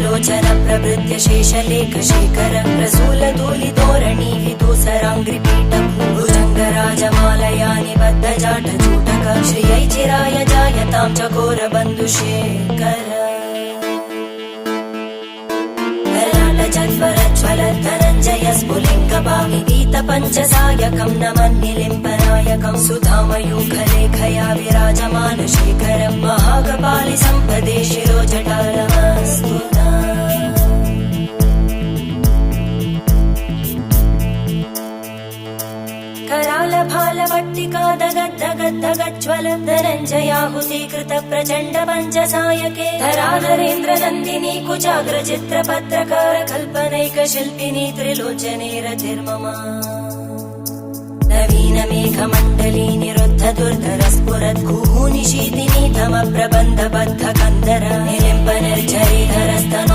लोचन प्रभृत्य शेषलेख शेखर प्रसूल धूलि धोरणी विदूसराङ्घ्रिपीठ भुजङ्गराजमालया निबद्ध जाट जूटक श्रियै चिराय जायतां चकोर बन्धुशेखर धनञ्जय स्फुलिङ्गभाविगीत पञ्चसायकं नमन्निलिम्पनायकं सुधामयूखलेखया विराजमान शेखरं महाकपालि सम्पदे शिरोजटालमस्तु करालभालवट्टिका दगद्दगद्दगज्ज्वल धनञ्जयाहुतीकृत प्रचण्ड पञ्चसायके धराधरेन्द्र नन्दिनी कुचाग्र चित्रपत्रकार कल्पनैक शिल्पिनी त्रिलोचने रतिर्मम नवीन मेघमण्डली निरुद्ध दुर्धर स्फुरत् कुहूनि शीतिनी धम प्रबन्ध बद्ध कन्दर निलिम्ब निर्झरीधरस्तनो